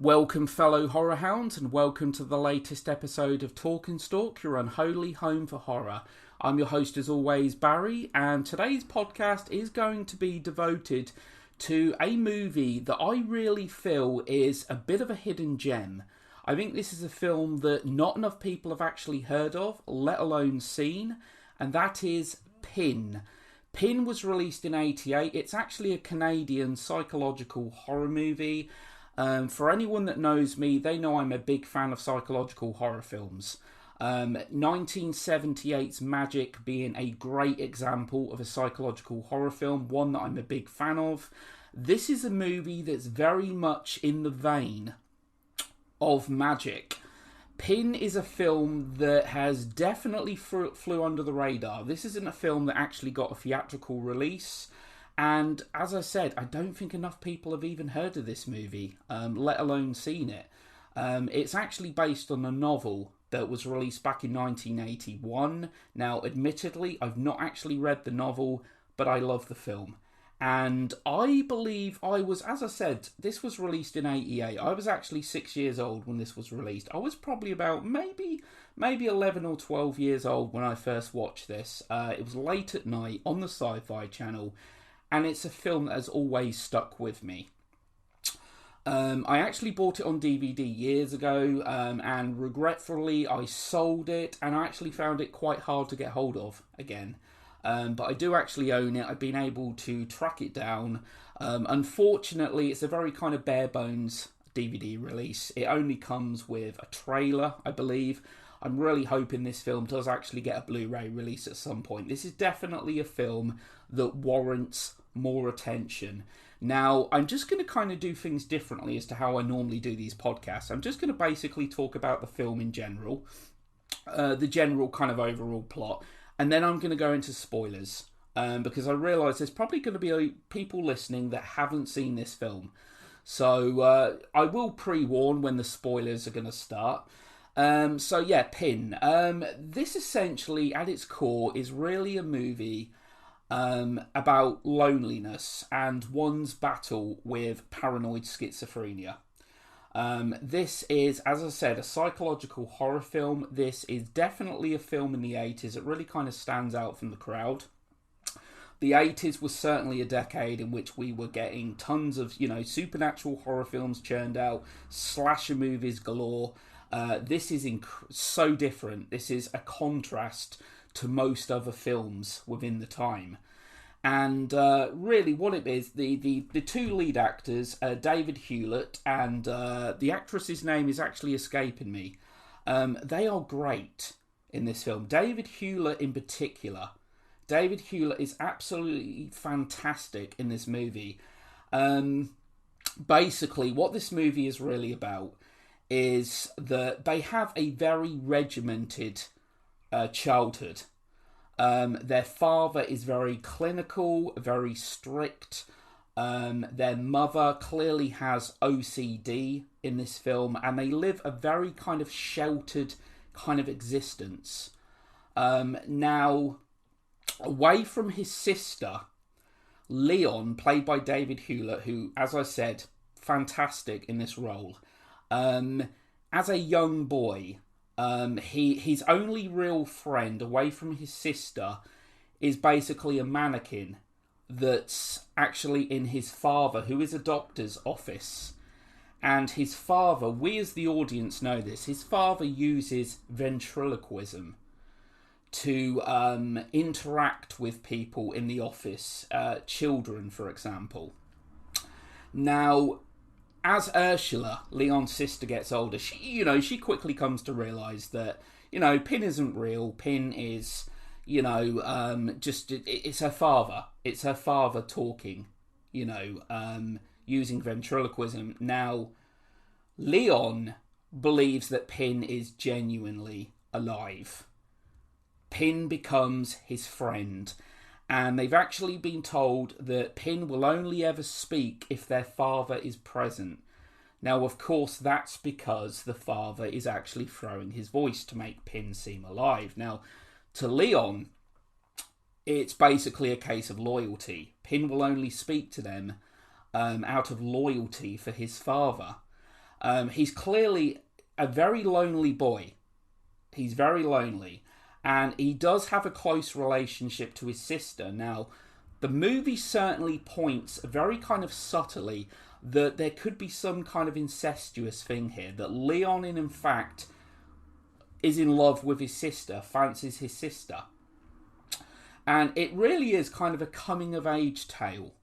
Welcome, fellow horror hounds, and welcome to the latest episode of Talk and Stalk, your unholy home for horror. I'm your host, as always, Barry, and today's podcast is going to be devoted to a movie that I really feel is a bit of a hidden gem. I think this is a film that not enough people have actually heard of, let alone seen, and that is Pin. Pin was released in '88. It's actually a Canadian psychological horror movie. For anyone that knows me, they know I'm a big fan of psychological horror films. 1978's Magic being a great example of a psychological horror film, one that I'm a big fan of. This is a movie that's very much in the vein of Magic. Pin is a film that has definitely flew under the radar. This isn't a film that actually got a theatrical release. And as I said, I don't think enough people have even heard of this movie, let alone seen it. It's actually based on a novel that was released back in 1981. Now, admittedly, I've not actually read the novel, but I love the film. And I believe as I said, this was released in '88. I was actually 6 years old when this was released. I was probably about maybe 11 or 12 years old when I first watched this. It was late at night on the Sci-Fi Channel. And it's a film that has always stuck with me. I actually bought it on DVD years ago, and regretfully I sold it, and I actually found it quite hard to get hold of again. But I do actually own it. I've been able to track it down. Unfortunately, it's a very kind of bare bones DVD release. It only comes with a trailer, I believe. I'm really hoping this film does actually get a Blu-ray release at some point. This is definitely a film that warrants more attention. Now, I'm just going to kind of do things differently as to how I normally do these podcasts. I'm just going to basically talk about the film in general, the general kind of overall plot, and then I'm going to go into spoilers, because I realise there's probably going to be people listening that haven't seen this film. So I will pre-warn when the spoilers are going to start. Pin. This essentially, at its core, is really a movie about loneliness and one's battle with paranoid schizophrenia. This is, as I said, a psychological horror film. This is definitely a film in the '80s. It really kind of stands out from the crowd. The '80s was certainly a decade in which we were getting tons of, supernatural horror films churned out, slasher movies galore. This is so different. This is a contrast to most other films within the time. And really what it is, the two lead actors, David Hewlett, and the actress's name is actually escaping me. They are great in this film. David Hewlett in particular. David Hewlett is absolutely fantastic in this movie. Basically, what this movie is really about is that they have a very regimented childhood. Their father is very clinical, very strict. Their mother clearly has OCD in this film, and they live a very kind of sheltered kind of existence. Now, away from his sister, Leon, played by David Hewlett, who, as I said, fantastic in this role. As a young boy, his only real friend away from his sister is basically a mannequin that's actually in his father, who is a doctor's office. And his father, we as the audience know this, his father uses ventriloquism to interact with people in the office, children, for example. Now, as Ursula, Leon's sister, gets older, she quickly comes to realise that, Pin isn't real. Pin is, it's her father. It's her father talking, using ventriloquism. Now, Leon believes that Pin is genuinely alive. Pin becomes his friend. And they've actually been told that Pin will only ever speak if their father is present. Now, of course, that's because the father is actually throwing his voice to make Pin seem alive. Now, to Leon, it's basically a case of loyalty. Pin will only speak to them out of loyalty for his father. He's clearly a very lonely boy. He's very lonely. And he does have a close relationship to his sister. Now, the movie certainly points very kind of subtly that there could be some kind of incestuous thing here. That Leon, in fact, is in love with his sister, fancies his sister. And it really is kind of a coming-of-age tale.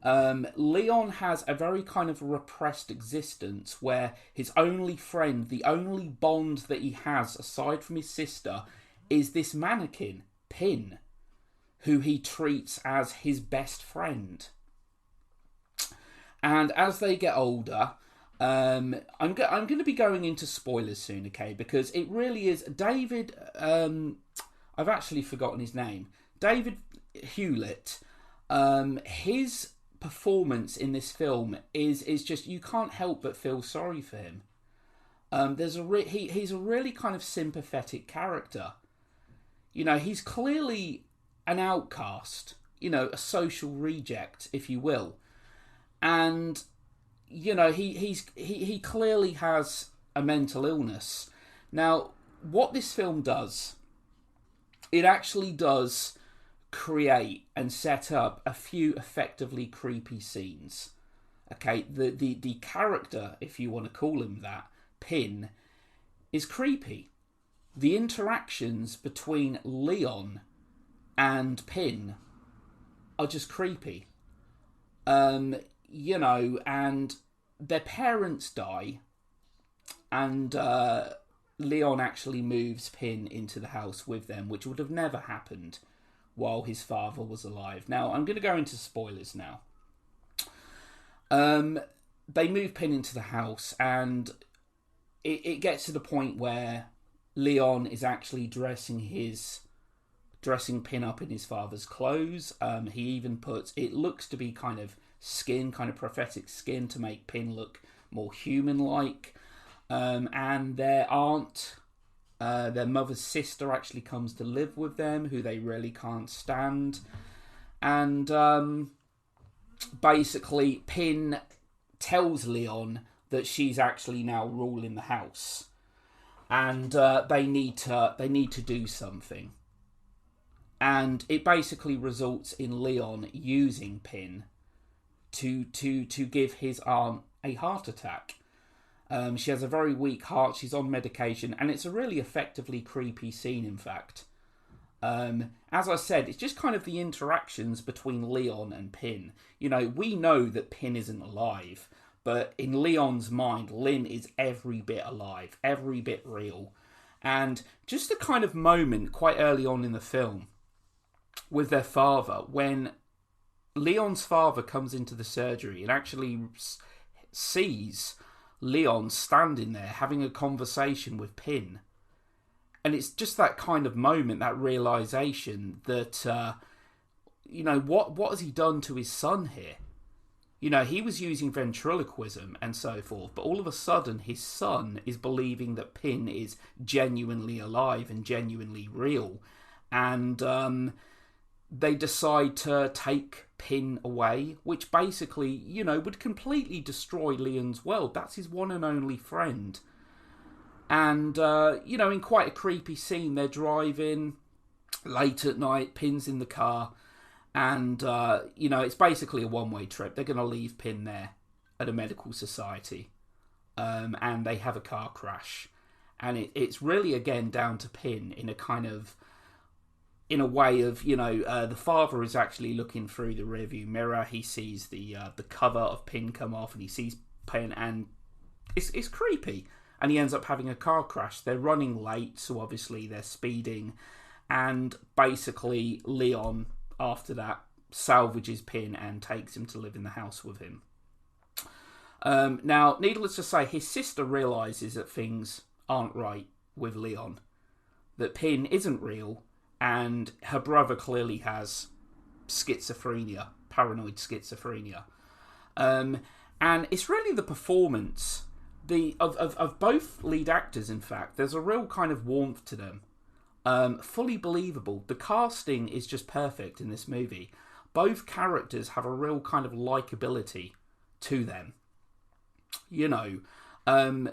Leon has a very kind of repressed existence where his only friend, the only bond that he has aside from his sister, is this mannequin, Pin, who he treats as his best friend. And as they get older, I'm going to be going into spoilers soon, okay? Because it really is David. I've actually forgotten his name. David Hewlett. His performance in this film is just, you can't help but feel sorry for him. He's a really kind of sympathetic character. You know, he's clearly an outcast. You know, a social reject, if you will, and you know he clearly has a mental illness. Now, what this film does, it actually does create and set up a few effectively creepy scenes. Okay, the character, if you want to call him that, Pin, is creepy. The interactions between Leon and Pin are just creepy. You know, and their parents die, and Leon actually moves Pin into the house with them, which would have never happened while his father was alive. Now, I'm going to go into spoilers now. They move Pin into the house, and it gets to the point where Leon is actually dressing Pin up in his father's clothes. He even puts, it looks to be kind of skin, kind of prosthetic skin, to make Pin look more human-like. And their aunt, their mother's sister, actually comes to live with them, who they really can't stand. And basically, Pin tells Leon that she's actually now ruling the house, and they need to do something. And it basically results in Leon using Pin to give his aunt a heart attack. She has a very weak heart. She's on medication, and it's a really effectively creepy scene, in fact. As I said, it's just kind of the interactions between Leon and Pin. You know, we know that Pin isn't alive, but in Leon's mind, Lynn is every bit alive, every bit real. And just a kind of moment quite early on in the film with their father, when Leon's father comes into the surgery and actually sees Leon standing there having a conversation with Pin. And it's just that kind of moment, that realisation that, you know, what has he done to his son here? You know, he was using ventriloquism and so forth, but all of a sudden his son is believing that Pin is genuinely alive and genuinely real. And they decide to take Pin away, which basically, you know, would completely destroy Leon's world. That's his one and only friend. And, you know, in quite a creepy scene, they're driving late at night, Pin's in the car, and, you know, it's basically a one-way trip. They're going to leave Pin there at a medical society, and they have a car crash. And it's really, again, down to Pin in a kind of, in a way of, you know, the father is actually looking through the rearview mirror. He sees the cover of Pin come off, and he sees Pin, and it's creepy. And he ends up having a car crash. They're running late, so obviously they're speeding. And basically, Leon, after that, salvages Pin and takes him to live in the house with him. Now, needless to say, his sister realises that things aren't right with Leon. That Pin isn't real, and her brother clearly has schizophrenia, paranoid schizophrenia. And it's really the performance of both lead actors, in fact. There's a real kind of warmth to them. Fully believable. The casting is just perfect in this movie. Both characters have a real kind of likability to them. You know, um,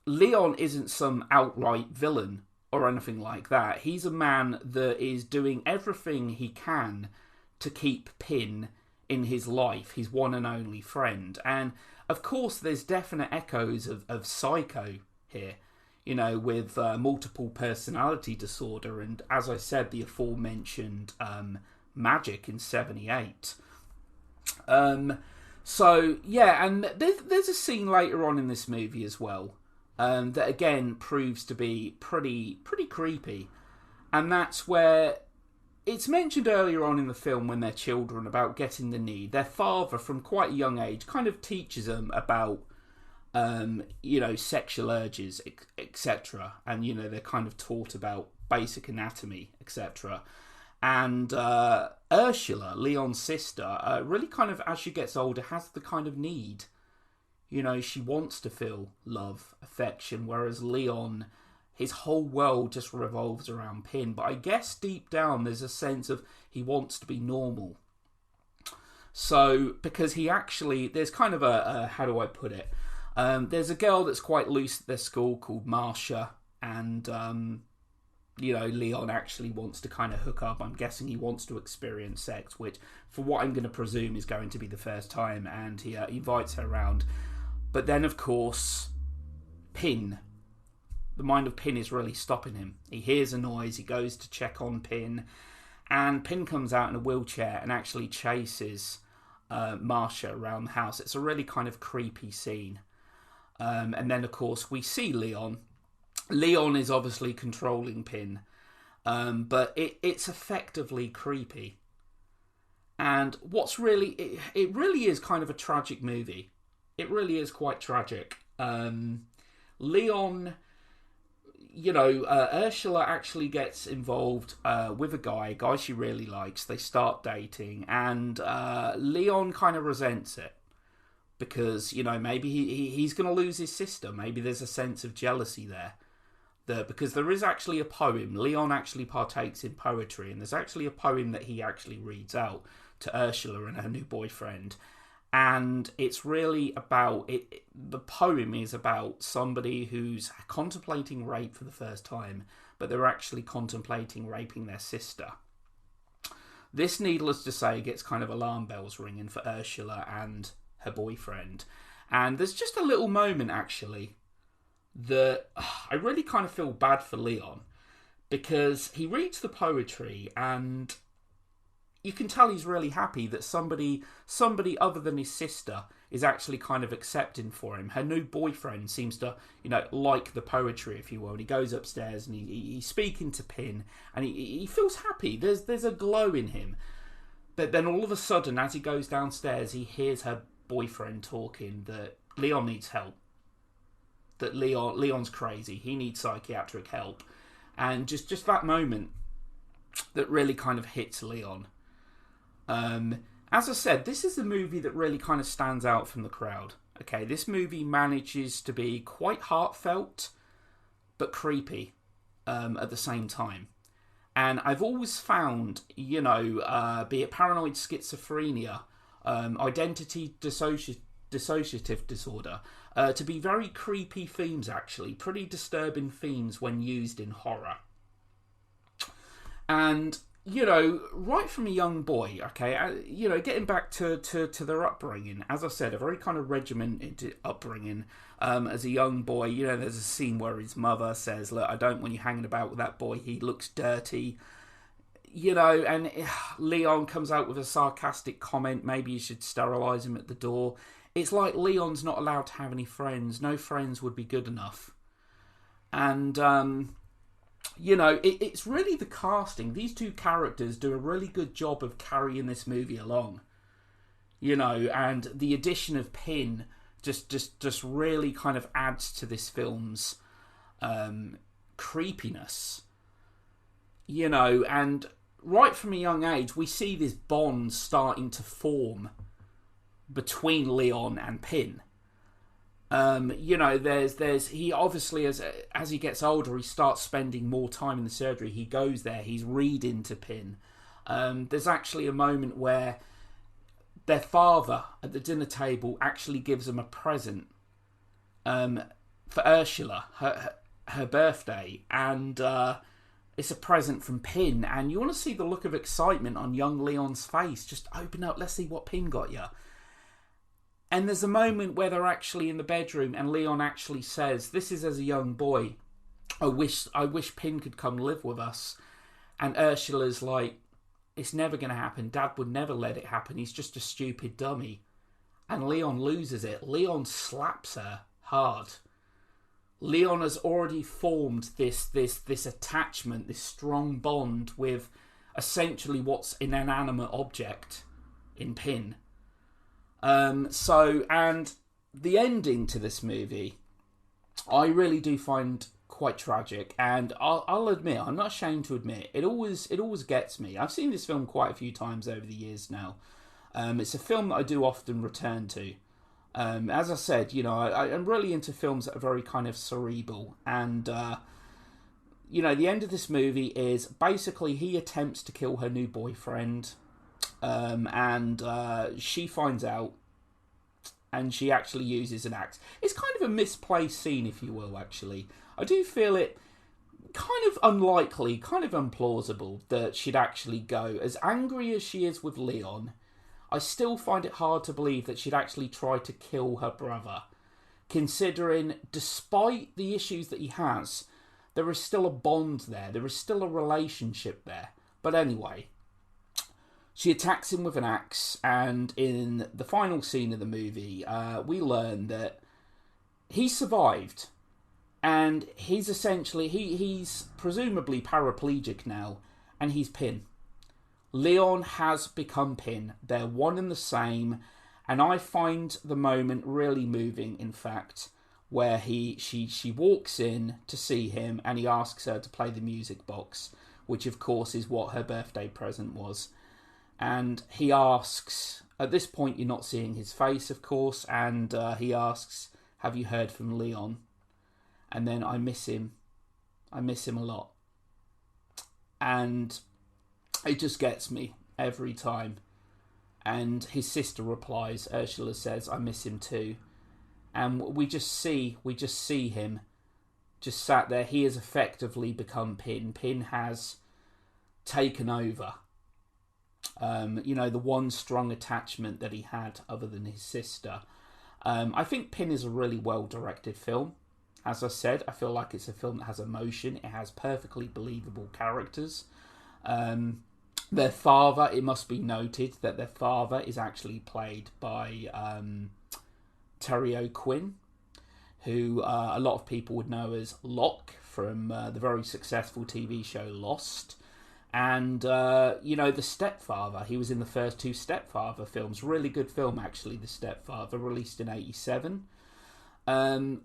Leon isn't some outright villain or anything like that. He's a man that is doing everything he can to keep Pin in his life, his one and only friend. And of course, there's definite echoes of Psycho here, you know, with multiple personality disorder, and as I said, the aforementioned Magic in '78. So yeah, and there's a scene later on in this movie as well that again proves to be pretty creepy, and that's where it's mentioned earlier on in the film when they're children about getting the knee. Their father, from quite a young age, kind of teaches them about you know, sexual urges, etc. And, you know, they're kind of taught about basic anatomy, etc. And Ursula, Leon's sister, really kind of, as she gets older, has the kind of need. You know, she wants to feel love, affection, whereas Leon, his whole world just revolves around Pin. But I guess deep down there's a sense of he wants to be normal. So, because he actually, there's kind of a how do I put it? There's a girl that's quite loose at their school called Marcia, and you know, Leon actually wants to kind of hook up. I'm guessing he wants to experience sex, which, for what I'm going to presume, is going to be the first time, and he invites her around. But then, of course, Pin, the mind of Pin is really stopping him. He hears a noise, he goes to check on Pin, and Pin comes out in a wheelchair and actually chases Marcia around the house. It's a really kind of creepy scene. And then, of course, we see Leon. Leon is obviously controlling Pin, but it's effectively creepy. And what's really... It really is kind of a tragic movie. It really is quite tragic. Leon... You know, Ursula actually gets involved with a guy she really likes. They start dating, and Leon kind of resents it. Because, you know, maybe he's going to lose his sister. Maybe there's a sense of jealousy there. Because there is actually a poem. Leon actually partakes in poetry. And there's actually a poem that he actually reads out to Ursula and her new boyfriend. And it's really about... The poem is about somebody who's contemplating rape for the first time. But they're actually contemplating raping their sister. This, needless to say, gets kind of alarm bells ringing for Ursula and her boyfriend. And there's just a little moment actually that I really kind of feel bad for Leon, because he reads the poetry and you can tell he's really happy that somebody other than his sister is actually kind of accepting for him. Her new boyfriend seems to, you know, like the poetry, if you will. And he goes upstairs and he's speaking to Pin, and he feels happy. There's a glow in him. But then all of a sudden, as he goes downstairs, he hears her boyfriend talking that Leon needs help. That Leon's crazy. He needs psychiatric help. And just that moment that really kind of hits Leon. As I said, this is a movie that really kind of stands out from the crowd. Okay, this movie manages to be quite heartfelt, but creepy at the same time. And I've always found, you know, be it paranoid schizophrenia, identity dissociative disorder, to be very creepy themes, actually. Pretty disturbing themes when used in horror. And, you know, right from a young boy, okay, you know, getting back to their upbringing, as I said, a very kind of regimented upbringing. As a young boy, you know, there's a scene where his mother says, look, I don't want you hanging about with that boy, he looks dirty. You know, and Leon comes out with a sarcastic comment, maybe you should sterilise him at the door. It's like Leon's not allowed to have any friends. No friends would be good enough. And, you know, it's really the casting. These two characters do a really good job of carrying this movie along. You know, and the addition of Pin just really kind of adds to this film's creepiness. You know, and right from a young age, we see this bond starting to form between Leon and Pin. You know, there's he obviously, as he gets older, he starts spending more time in the surgery. He goes there, he's reading to Pin. There's actually a moment where their father at the dinner table actually gives them a present for Ursula, her birthday, and it's a present from Pin, and you want to see the look of excitement on young Leon's face. Just open up, let's see what Pin got you. And there's a moment where they're actually in the bedroom, and Leon actually says, "This is as a young boy. I wish Pin could come live with us." And Ursula's like, "It's never going to happen. Dad would never let it happen. He's just a stupid dummy." And Leon loses it. Leon slaps her hard. Leon has already formed this attachment, this strong bond with essentially what's an inanimate object in Pin. And the ending to this movie, I really do find quite tragic, and I'll admit, I'm not ashamed to admit, it always gets me. I've seen this film quite a few times over the years now. It's a film that I do often return to. As I said, I'm really into films that are very kind of cerebral, and the end of this movie is basically he attempts to kill her new boyfriend, and she finds out, and she actually uses an axe. It's kind of a misplaced scene, if you will, actually. I do feel it kind of unlikely, kind of implausible that she'd actually go. As angry as she is with Leon, I still find it hard to believe that she'd actually try to kill her brother, considering despite the issues that he has, there is still a bond there, there is still a relationship there. But anyway, she attacks him with an axe, and in the final scene of the movie, we learn that he survived, and he's essentially, he's presumably paraplegic now, and he's Pin. Leon has become Pin. They're one and the same, and I find the moment really moving, in fact, where she walks in to see him, and he asks her to play the music box, which of course is what her birthday present was. And he asks, at this point you're not seeing his face, of course, and he asks, "Have you heard from Leon?" And then, "I miss him. I miss him a lot." And it just gets me every time. And his sister replies, Ursula says, "I miss him too." And we just see him just sat there. He has effectively become Pin. Pin has taken over. The one strong attachment that he had other than his sister. I think Pin is a really well-directed film. As I said, I feel like it's a film that has emotion. It has perfectly believable characters. Their father, it must be noted that their father is actually played by Terry O'Quinn, who a lot of people would know as Locke from the very successful TV show Lost. And, The Stepfather. He was in the first two Stepfather films. Really good film, actually, The Stepfather, released in 1987.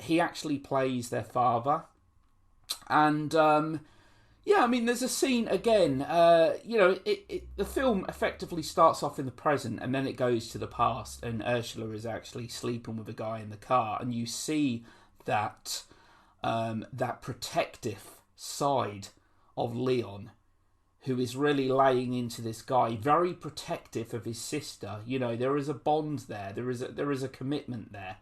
He actually plays their father. And, there's a scene, again, the film effectively starts off in the present, and then it goes to the past, and Ursula is actually sleeping with a guy in the car, and you see that protective side of Leon, who is really laying into this guy, very protective of his sister. There is a bond there. There is a commitment there.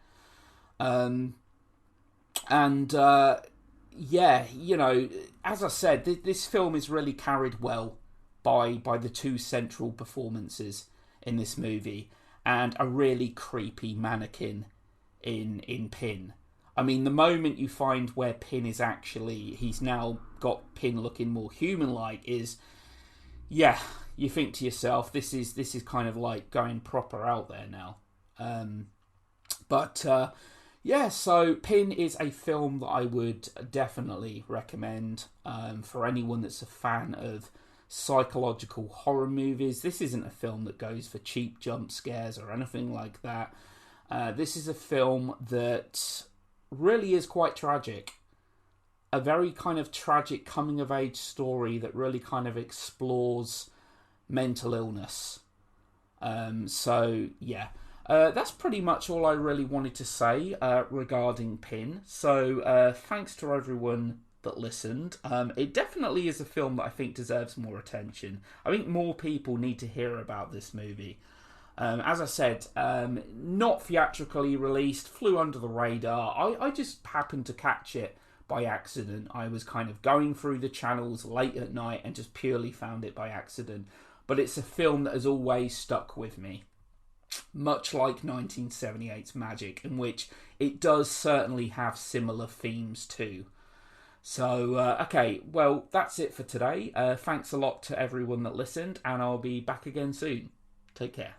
As I said, this film is really carried well by the two central performances in this movie, and a really creepy mannequin in Pin. I mean, the moment you find where Pin is actually, he's now got Pin looking more human-like, is, you think to yourself, this is kind of like going proper out there now. So Pin is a film that I would definitely recommend for anyone that's a fan of psychological horror movies. This isn't a film that goes for cheap jump scares or anything like that. This is a film that really is quite tragic. A very kind of tragic coming-of-age story that really kind of explores mental illness. That's pretty much all I really wanted to say regarding Pin. So thanks to everyone that listened. It definitely is a film that I think deserves more attention. I think more people need to hear about this movie. As I said, not theatrically released, flew under the radar. I just happened to catch it by accident. I was kind of going through the channels late at night and just purely found it by accident. But it's a film that has always stuck with me, much like 1978's Magic, in which it does certainly have similar themes too. So, okay, well, that's it for today. Thanks a lot to everyone that listened, and I'll be back again soon. Take care.